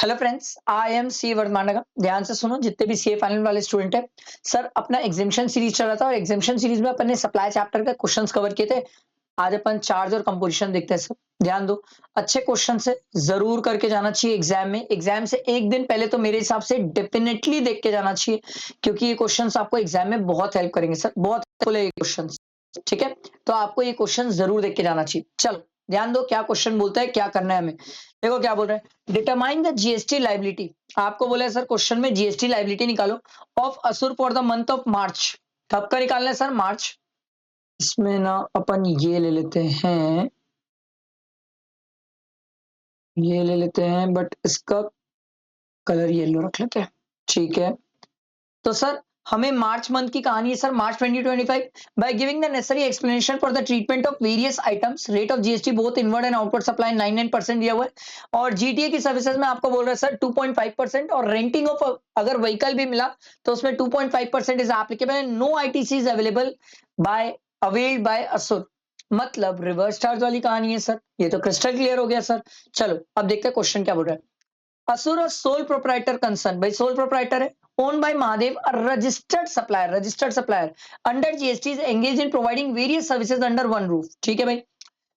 Hello friends, I am सी वर्धमानगा। ध्यान से सुनो जितने भी सीए फाइनल वाले स्टूडेंट है। सर अपना एग्जामिशन सीरीज चल रहा था और एग्जामिशन सीरीज में अपन ने सप्लाई चैप्टर के क्वेश्चंस कवर किए थे। आज अपन चार्ज और कंपोजिशन देखते हैं सर। ध्यान दो, अच्छे क्वेश्चन से जरूर करके जाना चाहिए एग्जाम में। एग्जाम से एक दिन पहले तो मेरे हिसाब से डेफिनेटली देख के जाना चाहिए, क्योंकि ये क्वेश्चंस आपको एग्जाम में बहुत हेल्प करेंगे सर, बहुत हेल्पफुल है ये क्वेश्चन। ठीक है, तो आपको ये क्वेश्चन जरूर देख के जाना चाहिए। चलो ध्यान दो क्या क्वेश्चन बोलता है, क्या करना है हमें। देखो क्या बोल रहा है, डिटरमाइन द जीएसटी लाइबिलिटी। आपको बोला है सर क्वेश्चन में जीएसटी लाइबिलिटी निकालो ऑफ असुर for the month of March. कब का निकालना है सर? मार्च। इसमें ना अपन ये ले लेते हैं, ये ले लेते हैं, बट इसका कलर येलो रख लेते हैं। ठीक है, तो सर हमें मार्च मंथ की कहानी है sir, March 2025। By giving the necessary explanation for the treatment of various items, rate of GST both inward and outward supply 99% दिया हुआ है। और जीटीए की सर्विसेज में आपको बोल रहा है सर 2.5%, और रेंटिंग ऑफ अगर व्हीकल भी मिला तो उसमें 2.5% is applicable. No ITC is available by availed by असुर। मतलब रिवर्स चार्ज वाली कहानी है सर। ये तो क्रिस्टल क्लियर हो गया सर। चलो अब देखते हैं क्वेश्चन क्या बोल रहा है। असुर सोल प्रोप्राइटर कंसर्न, भाई सोल प्रोप्राइटर है, owned by Mahadev, a registered supplier under GST is engaged in providing various services under one roof. ठीक है भाई।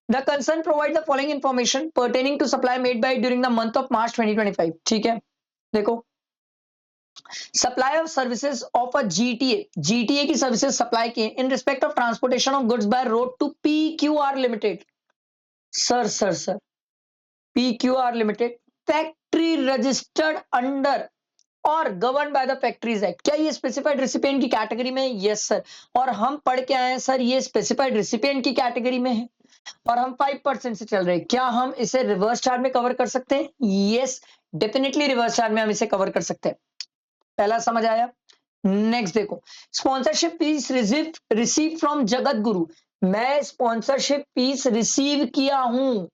The concern provide the following information pertaining to supply made by during the month of March 2025. ठीक है, देखो supply of services of a GTA की services supply किए in respect of transportation of goods by road to PQR Limited. Sir PQR Limited factory registered under और govern by the factories act. क्या ये specified recipient की category में है? Yes sir. और हम पढ़ के आए हैं सर ये स्पेसिफाइड रिसिपिएंट की कैटेगरी में है, और हम 5% से चल रहे हैं। क्या हम इसे रिवर्स चार्ज में कवर कर सकते हैं? यस, डेफिनेटली रिवर्स चार्ज में हम इसे कवर कर सकते हैं। पहला समझ आया। नेक्स्ट देखो, sponsorship fees receive from Jagat Guru. मैं स्पॉन्सरशिप फीस रिसीव किया हूं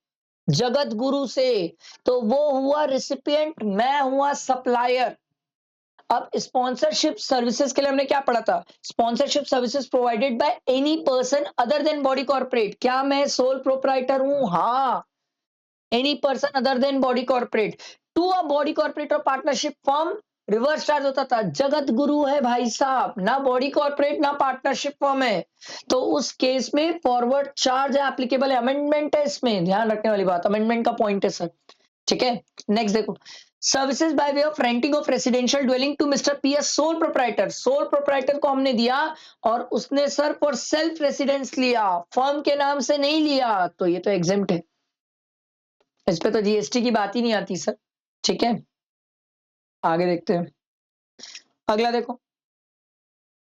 जगत गुरु से, तो वो हुआ रिसिपिएंट, मैं हुआ सप्लायर। अब स्पॉन्सरशिप सर्विसेज के लिए हमने क्या पढ़ा था? Sponsorship services provided by any person other than body corporate. क्या मैं सोल प्रोप्राइटर हूं? हाँ, any person other than body corporate to a body corporate और पार्टनरशिप फर्म। रिवर्स चार्ज होता था। जगत गुरु है भाई साहब, ना बॉडी कॉर्पोरेट ना पार्टनरशिप फर्म है, तो उस केस में फॉरवर्ड चार्ज एप्लीकेबल है। अमेंडमेंट है इसमें, ध्यान रखने वाली बात, अमेंडमेंट का पॉइंट है सर। ठीक है, नेक्स्ट देखो, services by way of renting of residential dwelling to mister P S sole proprietor. Sole proprietor को हमने दिया और उसने सर फॉर सेल्फ रेसिडेंस लिया, फर्म के नाम से नहीं लिया, तो ये तो एग्जेम्प्ट है। इस पे तो जीएसटी की बात ही नहीं आती सर। ठीक है, आगे देखते हैं। अगला देखो,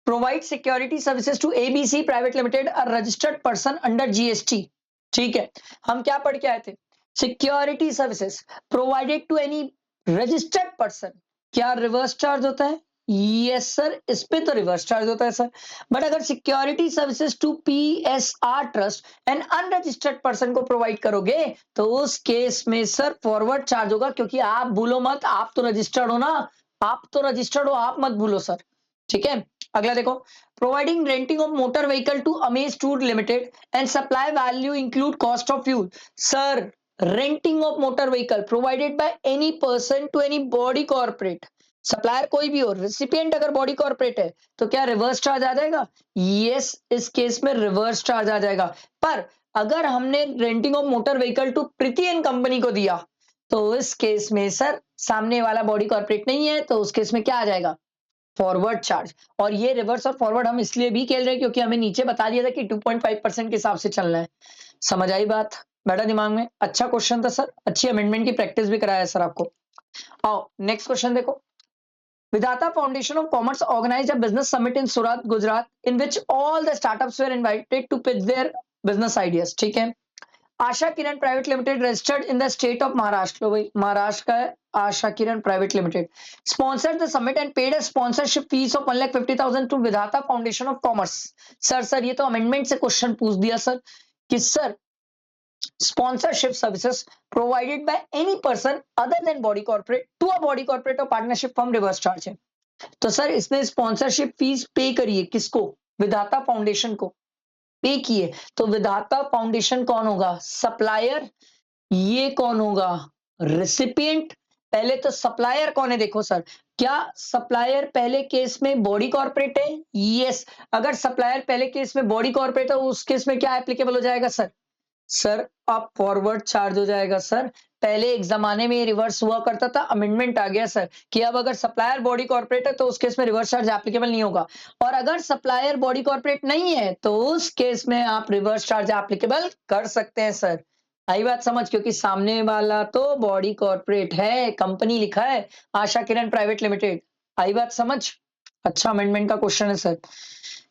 provide security services to ABC private limited a registered person under GST. ठीक है, हम क्या पढ़ के आए थे? Security services provided to any registered person. क्या रिवर्स चार्ज होता है? यस सर, इस पे तो रिवर्स चार्ज होता है सर। बट अगर security services to PSR trust and unregistered person को प्रोवाइड करोगे तो उस केस में सर फॉरवर्ड चार्ज होगा, क्योंकि आप भूलो मत, आप तो रजिस्टर्ड हो ना, आप तो रजिस्टर्ड हो, आप मत भूलो सर। ठीक है, अगला देखो, providing renting of motor vehicle to Amaze tour limited and supply value include cost of fuel. Sir renting of motor vehicle provided by any person to any body corporate, supplier कोई भी हो, recipient अगर body corporate है तो क्या reverse charge आ जाएगा? Yes, इस case में रिवर्स चार्ज आ जाएगा। पर अगर हमने renting of motor vehicle to Preeti and company को दिया तो इस केस में सर सामने वाला बॉडी कॉर्पोरेट नहीं है, तो उस केस में क्या आ जाएगा? Forward charge. और ये रिवर्स और फॉरवर्ड हम इसलिए भी खेल रहे हैं क्योंकि हमें नीचे बता दिया था कि 2.5% के हिसाब से चलना है। समझ आई बात? बैठा दिमाग में? अच्छा क्वेश्चन था सर, अच्छी अमेंडमेंट की प्रैक्टिस भी कराया सर आपको। आओ नेक्स्ट क्वेश्चन देखो, Vidhata foundation of commerce organised a business summit in Surat Gujarat in which all the startups were invited to pitch their business ideas. ठीक है, Asha Kiran private limited registered in the state of Maharashtra. लो भाई, महाराष्ट्र का है Asha Kiran private limited. Sponsored the summit and paid a sponsorship fee of 1,50,000 to Vidhata foundation of commerce. Sir ये तो amendment से question पूछ दिया सर कि sir sponsorship services provided by any person other than body corporate to a body corporate or partnership firm reverse charge है। तो sir इसने sponsorship fees पे करी है किसको? विधाता फाउंडेशन को पे किए, तो विधाता फाउंडेशन कौन होगा? सप्लायर। ये कौन होगा? रेसिपिएंट। पहले तो सप्लायर कौन है देखो सर, क्या सप्लायर पहले केस में बॉडी कॉर्पोरेट है? यस। अगर सप्लायर पहले केस में बॉडी कॉर्पोरेट है, उस केस में क्या एप्लीकेबल हो जाएगा सर? सर अब फॉरवर्ड चार्ज हो जाएगा सर। पहले एक जमाने में ये रिवर्स हुआ करता था, अमेंडमेंट आ गया सर कि अब अगर सप्लायर बॉडी कॉर्पोरेट है तो उस केस में रिवर्स चार्ज एप्लीकेबल नहीं होगा, और अगर सप्लायर बॉडी कॉर्पोरेट नहीं है तो उस केस में आप रिवर्स चार्ज एप्लीकेबल कर सकते हैं सर। आई बात समझ, क्योंकि सामने वाला तो बॉडी कॉर्पोरेट है, कंपनी लिखा है आशा किरण प्राइवेट लिमिटेड। आई बात समझ। अच्छा अमेंडमेंट का क्वेश्चन है सर।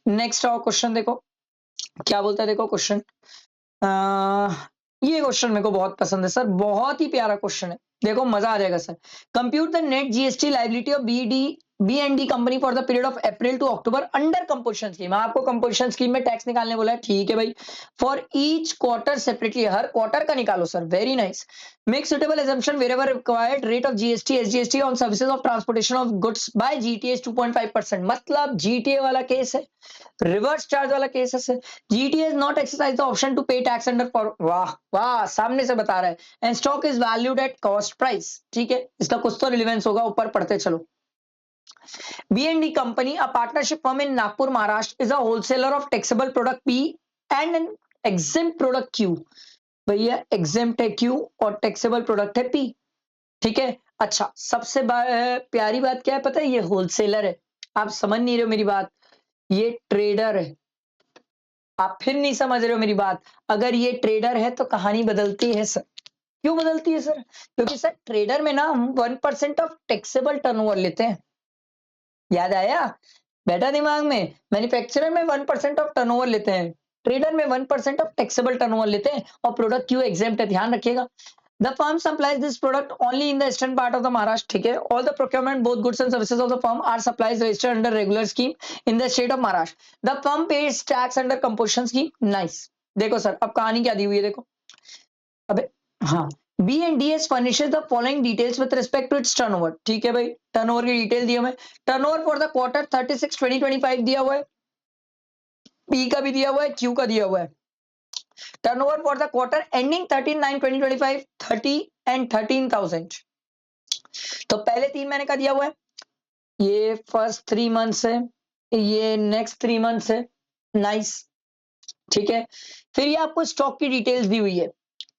नेक्स्ट आओ क्वेश्चन देखो क्या बोलता है, देखो क्वेश्चन। ये क्वेश्चन मेरे को बहुत पसंद है सर, बहुत ही प्यारा क्वेश्चन है, देखो मजा आ जाएगा sir. Compute the net GST liability of B and D company for the period of April to October under composition scheme. आपको कंपोजिशन स्कीम में टैक्स निकालने बोला है, ठीक है भाई। फॉर ईच क्वार्टर सेपरेटली, हर क्वार्टर का निकालो sir, very nice. Make suitable assumption wherever required rate of GST SGST on services of transportation of goods by GTA is 2.5%। मतलब GTA वाला केस है, रिवर्स चार्ज वाला केस है sir. GTA is not exercise the option to pay tax under for, वाह वाह, सामने से बता रहा है। And stock is valued at cost price, ठीक है, इसका कुछ तो रिलेवेंस होगा, ऊपर पढ़ते चलो। B&D company, a partnership firm in Nagpur, Maharashtra, is a wholesaler of taxable product P and an exempt product Q। भैया exempt है Q और taxable product है P, ठीक है। अच्छा, सबसे प्यारी बात क्या है पता है, ये होलसेलर है। आप समझ नहीं रहे हो मेरी बात, ये ट्रेडर है। आप फिर नहीं समझ रहे हो मेरी बात। अगर ये ट्रेडर है तो कहानी बदलती है सर। क्यों बदलती है सर? क्योंकि सर ट्रेडर में ना हम 1% ऑफ टैक्सेबल टर्नओवर लेते हैं, याद आया? बैठा दिमाग में। मैन्युफैक्चरर में 1% ऑफ टर्नओवर लेते हैं, ट्रेडर में 1% ऑफ टैक्सेबल टर्नओवर लेते हैं, और प्रोडक्ट क्यों एग्जेम्प्ट है, ध्यान रखिएगा। The firm supplies this product only in the eastern part of the Maharashtra, ठीक है। All the procurement, both goods and services of the firm are supplies registered under regular scheme in the state of Maharashtra. The firm pays tax under composition scheme. Nice। देखो sir अब कहानी क्या दी हुई है देखो। अबे हाँ, B and D S furnishes the following details with respect to its turnover, ठीक है भाई। टर्नओवर की डिटेल दी हमें। टर्नओवर फॉर द क्वार्टर 36/20/25 दिया हुआ है, पी का भी दिया हुआ है, क्यू का दिया हुआ है। Turnover for the quarter ending 13/9/2025 30 and 13,000। तो पहले 3 महीने का दिया हुआ है, ये फर्स्ट 3 मंथ्स है, ये नेक्स्ट 3 मंथ्स है। नाइस, ठीक है। फिर ये आपको स्टॉक की डिटेल्स दी हुई है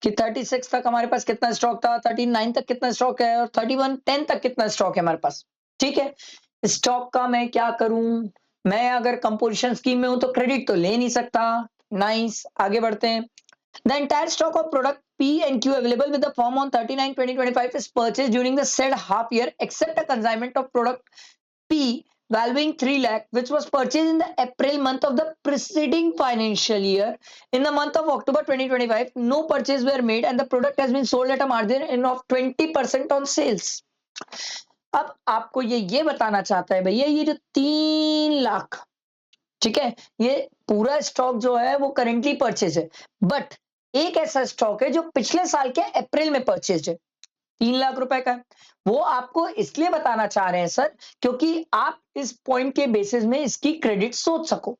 कि 36 तक हमारे पास कितना स्टॉक था, 39 तक कितना स्टॉक है, और 31/10 तक कितना स्टॉक है हमारे पास, ठीक है। स्टॉक का मैं क्या करूं, मैं अगर कंपोजिशन स्कीम में हूं तो क्रेडिट तो ले नहीं सकता। नाइस, आगे बढ़ते हैं। The entire stock of product P and Q available with the firm on 39/20/25 is purchased during the said half year except a consignment of product P valuing 3 lakh which was purchased in the April month of the preceding financial year. In the month of October 2025, no purchase were made and the product has been sold at a margin of 20% on sales। अब आपको ये बताना चाहता है भैया, ये जो 3 लाख, ठीक है, ये पूरा स्टॉक जो है वो करेंटली परचेज है, बट एक ऐसा स्टॉक है जो पिछले साल के अप्रैल में परचेज है, 3 लाख रुपए का है। वो आपको इसलिए बताना चाह रहे हैं सर क्योंकि आप इस पॉइंट के बेसिस में इसकी क्रेडिट सोच सको।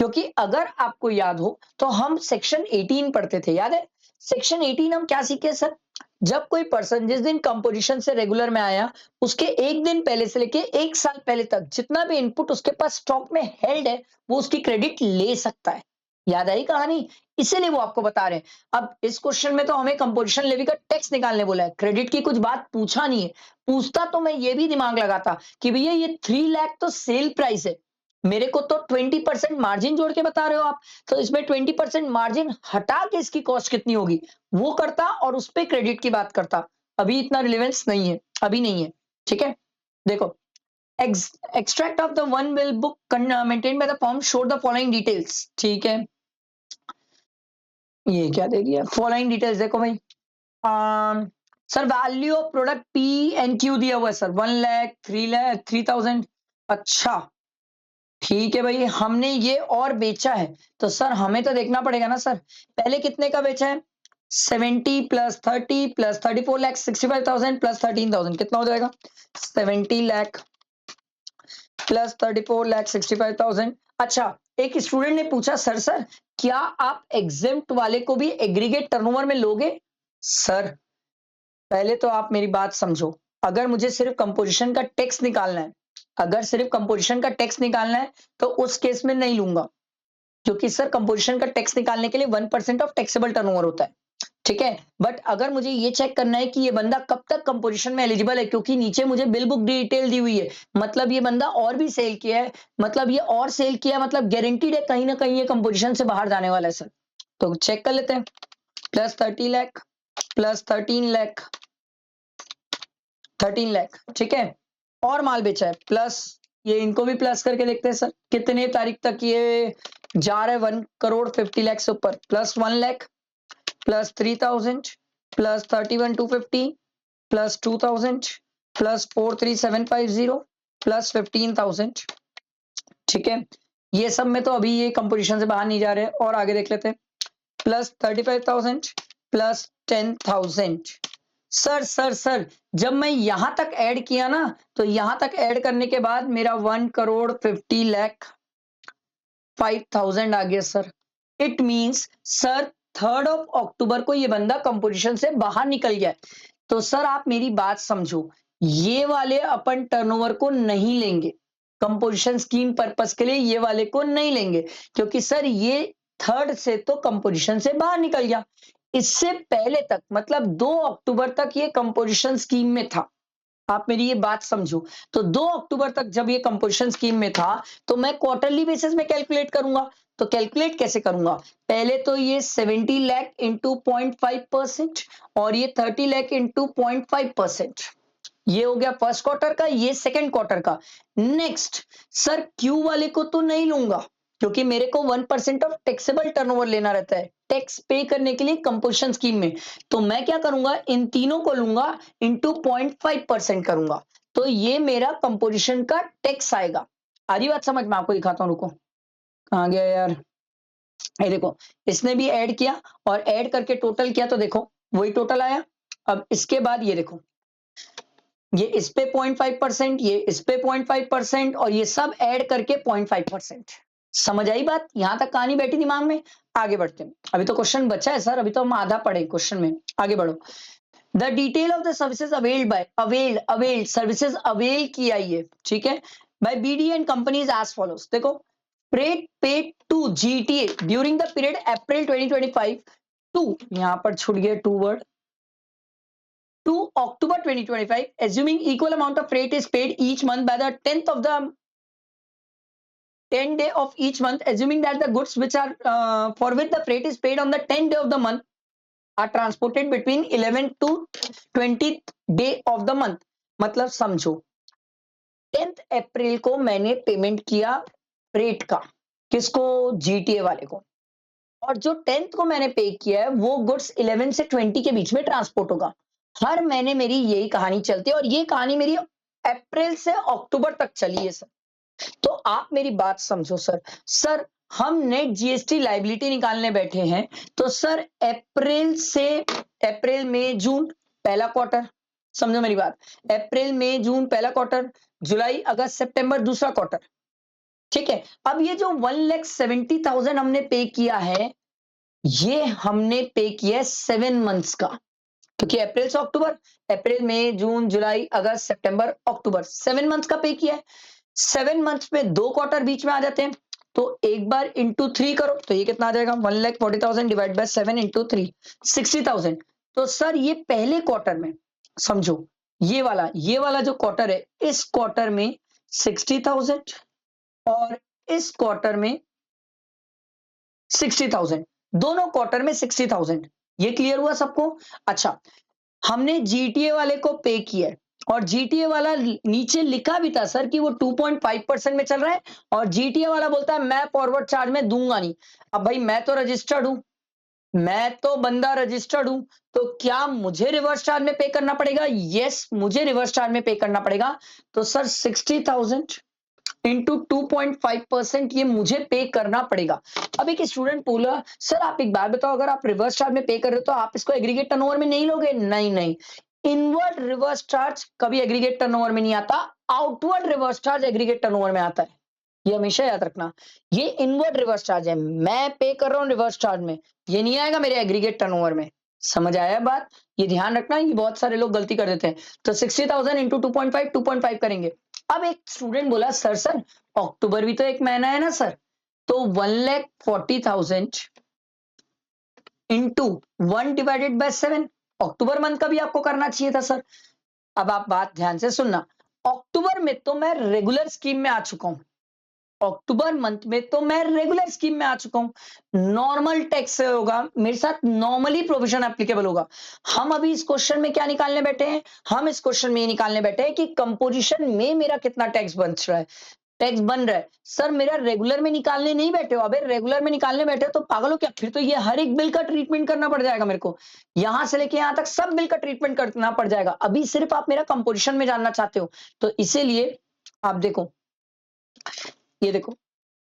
क्योंकि अगर आपको याद हो तो हम सेक्शन 18 पढ़ते थे, याद है? सेक्शन 18 हम क्या सीखे सर, जब कोई पर्सन जिस दिन कंपोजिशन से रेगुलर में आया उसके एक दिन पहले से लेके 1 साल पहले तक जितना भी इनपुट उसके पास स्टॉक में हेल्ड है वो उसकी क्रेडिट ले सकता है। याद आई कहानी? इसीलिए वो आपको बता रहे हैं। अब इस क्वेश्चन में तो हमें कंपोजिशन लेवी का टैक्स निकालने बोला है, क्रेडिट की कुछ बात पूछा नहीं है। पूछता तो मैं ये भी दिमाग लगाता कि भैया ये 3 लाख तो सेल प्राइस है, मेरे को तो 20% मार्जिन जोड़ के बता रहे हो आप, तो इसमें 20% मार्जिन हटा के इसकी कॉस्ट कितनी होगी वो करता और उस पे क्रेडिट की बात करता। अभी इतना रिलेवेंस नहीं है, अभी नहीं है, ठीक है। देखो, extract of the one bill book maintained by the firm showed the following details, ठीक है। ये क्या दे दिया, फॉलोइंग डिटेल्स देखो भाई। Sir value of product P and Q दिया हुआ है सर, 1 लाख, 3 लाख, 3,000। अच्छा ठीक है भाई, हमने ये और बेचा है तो सर हमें तो देखना पड़ेगा ना सर, पहले कितने का बेचा है, 70 + 30 + 34 लाख 65,000 + 13,000 कितना हो जाएगा, 70 लाख + 34 लाख 65,000। अच्छा, एक स्टूडेंट ने पूछा सर क्या आप एग्जेम्प्ट वाले को भी एग्रीगेट टर्नओवर में लोगे? सर पहले तो आप मेरी बात समझो, अगर मुझे सिर्फ कंपोजिशन का टैक्स निकालना है, अगर सिर्फ कंपोजिशन का टैक्स निकालना है तो उस केस में नहीं लूंगा, क्योंकि सर कंपोजिशन का टैक्स निकालने के लिए 1% ऑफ टैक्सेबल टर्नओवर होता है, ठीक है। बट अगर मुझे ये चेक करना है कि ये बंदा कब तक कंपोजिशन में एलिजिबल है, क्योंकि नीचे मुझे बिल बुक डिटेल दी हुई है, मतलब ये बंदा और भी सेल किया है, मतलब ये और सेल किया है, मतलब गारंटीड है कहीं ना कहीं ये कंपोजिशन से बाहर जाने वाला है सर। तो चेक कर लेते हैं, प्लस 30 लाख प्लस 13 लाख 13 लाख, ठीक है। और माल बेचा है प्लस, ये इनको भी प्लस करके देखते हैं सर, कितने तारीख तक ये जा रहा है 1,50,00,000 से ऊपर, plus 1 lakh plus 3,000 plus 31,250 plus 2,000 plus 4,3,750 plus 15,000, ठीक है। ये सब में तो अभी ये कंपोजिशन से बाहर नहीं जा रहे, और आगे देख लेते हैं, plus 35,000 plus 10,000। Sir sir sir जब मैं यहां तक ऐड किया ना, तो यहां तक ऐड करने के बाद मेरा 1,50,05,000 आ गया sir. It means sir 3rd of October को ये बंदा कंपोजिशन से बाहर निकल गया। तो सर आप मेरी बात समझो, ये वाले अपन टर्नओवर को नहीं लेंगे, कंपोजिशन स्कीम पर्पस के लिए ये वाले को नहीं लेंगे, क्योंकि सर ये 3rd से तो कंपोजिशन से बाहर निकल गया। इससे पहले तक मतलब 2 अक्टूबर तक ये कंपोजिशन स्कीम में था, आप मेरी ये बात समझो। तो 2 अक्टूबर तक जब ये कंपोजिशन स्कीम में था, तो मैं क्वार्टरली बेसिस में कैलकुलेट करूंगा। तो कैलकुलेट कैसे करूंगा, पहले तो ये 70 लाख इंटू 0.5% और ये 30 लाख इंटू 0.5%, ये हो गया फर्स्ट क्वार्टर का, ये सेकंड क्वार्टर का। नेक्स्ट सर क्यू वाले को तो नहीं लूंगा, क्योंकि मेरे को 1% ऑफ टैक्सेबल टर्नओवर लेना रहता है टैक्स पे करने के लिए कंपोजिशन स्कीम में। तो मैं क्या करूंगा, इन तीनों को लूंगा इंटू 0.5% करूंगा, तो ये मेरा कंपोजिशन का टैक्स आएगा। आ रही बात समझ में, आपको दिखाता हूं, रुको कहां गया यार, ये देखो, इसने भी ऐड किया और ऐड करके टोटल किया, तो देखो वही टोटल आया। अब इसके बाद ये देखो, ये इस पे 0.5%, ये इस पे 0.5% और ये सब ऐड करके 0.5%। समझ आई बात, यहां तक कहानी बैठी दिमाग में। आगे बढ़ते हैं, अभी तो क्वेश्चन बचा है सर, अभी तो हम आधा पढ़े क्वेश्चन में, आगे बढ़ो। The detail of the services availed by availed services avail की आई है, ठीक है, by BD and companies as follows. देखो, freight paid to GTA during the period April 2025 to, यहां पर छूट गया to word, to October 2025, assuming equal amount of freight is paid each month by the 10th of the 10th day of each month, assuming that the goods which are for which the freight is paid on the 10th day of the month are transported between 11th to 20th day of the month। मतलब समझो, 10th अप्रैल को मैंने payment किया freight का, किसको, GTA वाले को, और जो 10th को मैंने पे किया है वो गुड्स 11 से 20 के बीच में ट्रांसपोर्ट होगा। हर महीने मेरी यही कहानी चलती है, और ये कहानी मेरी अप्रैल से अक्टूबर तक चली है सर। तो आप मेरी बात समझो सर, सर हम नेट जीएसटी लाइबिलिटी निकालने बैठे हैं, तो सर अप्रैल मई जून पहला क्वार्टर, समझो मेरी बात, अप्रैल मई जून पहला क्वार्टर, जुलाई अगस्त सितंबर दूसरा क्वार्टर, ठीक है। अब ये जो 1,70,000 हमने पे किया है, ये हमने पे किया है 7 मंथ्स का, क्योंकि अप्रैल से अक्टूबर, अप्रैल मई जून जुलाई अगस्त सितंबर अक्टूबर, 7 मंथ्स का पे किया है। 7 मंथ्स में 2 क्वार्टर बीच में आ जाते हैं, तो एक बार इंटू 3 करो, तो ये कितना आ जाएगा, 1,40,000 डिवाइड बाय 7 इंटू 3, 60,000। तो सर ये पहले क्वार्टर में समझो, ये वाला जो क्वार्टर है, इस क्वार्टर में 60,000 और इस क्वार्टर में 60,000, दोनों क्वार्टर में 60,000। ये क्लियर हुआ सबको। अच्छा, हमने जीटीए वाले को पे किया है, और जीटीए वाला नीचे लिखा भी था सर कि वो 2.5% में चल रहा है, और जीटीए वाला बोलता है मैं फॉरवर्ड चार्ज में दूंगा नहीं। अब भाई मैं तो रजिस्टर्ड हूं, मैं तो बंदा रजिस्टर्ड हूं, तो क्या मुझे रिवर्स चार्ज में पे करना पड़ेगा? यस, मुझे रिवर्स चार्ज में पे करना पड़ेगा। तो सर 60,000 इंटू 2.5% ये मुझे पे करना पड़ेगा। अब एक स्टूडेंट बोला, सर आप एक बात बताओ, अगर आप रिवर्स चार्ज में पे कर रहे हो तो आप इसको एग्रीगेट टर्नओवर में नहीं लोगे? नहीं नहीं, इनवर्ड रिवर्स चार्ज कभी एग्रीगेट टर्नओवर में नहीं आता, outward reverse charge aggregate turnover में आता है, ये हमेशा याद रखना। ये इनवर्ड रिवर्स चार्ज है, मैं पे कर रहा हूं रिवर्स चार्ज में, ये नहीं आएगा मेरे एग्रीगेट टर्नओवर में। समझ आया बात? ये ध्यान रखना, ये बहुत सारे लोग गलती कर देते हैं। तो 60,000 इंटू 2.5 2.5 करेंगे। अब एक स्टूडेंट बोला सर अक्टूबर भी तो एक महीना है ना सर, तो 1,40,000 इंटू 1/7 अक्टूबर मंथ का भी आपको करना चाहिए था सर। अब आप बात ध्यान से सुनना, अक्टूबर में तो मैं रेगुलर स्कीम में आ चुका हूं, अक्टूबर मंथ में तो मैं रेगुलर स्कीम में आ चुका हूं, नॉर्मल टैक्स से होगा मेरे साथ, नॉर्मली प्रोविजन एप्लीकेबल होगा। हम अभी इस क्वेश्चन में क्या निकालने बैठे हैं, हम इस क्वेश्चन में ये निकालने बैठे हैं कि कंपोजिशन में मेरा कितना टैक्स बच रहा है, टैक्स बन रहा है। सर मेरा रेगुलर में निकालने नहीं बैठे हो, अबे रेगुलर में निकालने बैठे हो तो पागल हो क्या, फिर तो ये हर एक बिल का ट्रीटमेंट करना पड़ जाएगा मेरे को, यहां से लेके यहां तक सब बिल का ट्रीटमेंट करना पड़ जाएगा। अभी सिर्फ आप मेरा कंपोजिशन में जानना चाहते हो, तो इसीलिए आप देखो, ये देखो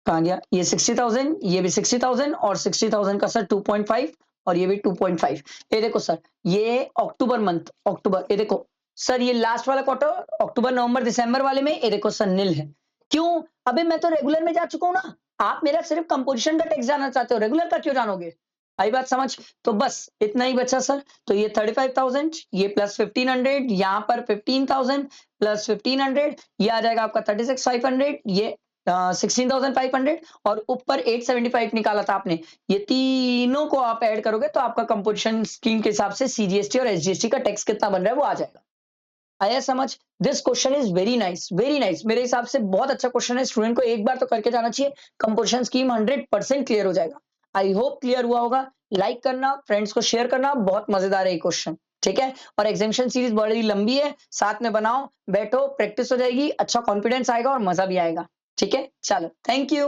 कहाँ गया, ये 60,000, ये भी 60,000 और 60,000 का सर 2.5 और ये भी 2.5। ये देखो सर, ये अक्टूबर मंथ, अक्टूबर, ये देखो सर, ये लास्ट वाला क्वार्टर अक्टूबर नवंबर दिसंबर वाले में ये देखो सर नील है। क्यों? अबे मैं तो रेगुलर में जा चुका हूं ना, आप मेरा सिर्फ कंपोजिशन का टैक्स जानना चाहते हो, रेगुलर का क्यों जानोगे? आई बात समझ? तो बस इतना ही बचा सर। तो ये 35,000, ये प्लस 1500, यहाँ पर 15,000 प्लस 1500, ये आ जाएगा आपका 36,500, ये 16,500 और ऊपर 875 निकाला था आपने, ये तीनों को आप ऐड करोगे तो आपका कंपोजिशन स्कीम के हिसाब से सीजीएसटी और एसजीएसटी का टैक्स कितना बन रहा है वो आ जाएगा। आया समझ? This question is very nice, very nice, मेरे हिसाब से बहुत अच्छा क्वेश्चन है, स्टूडेंट को एक बार तो करके जाना चाहिए, कंपोजिशन स्कीम 100% क्लियर हो जाएगा। आई होप क्लियर हुआ होगा। लाइक करना, फ्रेंड्स को शेयर करना, बहुत मजेदार है ये क्वेश्चन, ठीक है। और एग्जामिनेशन सीरीज बड़ी लंबी है, साथ में बनाओ, बैठो, प्रैक्टिस हो जाएगी, अच्छा कॉन्फिडेंस आएगा और मजा भी आएगा, ठीक है। चलो, थैंक यू।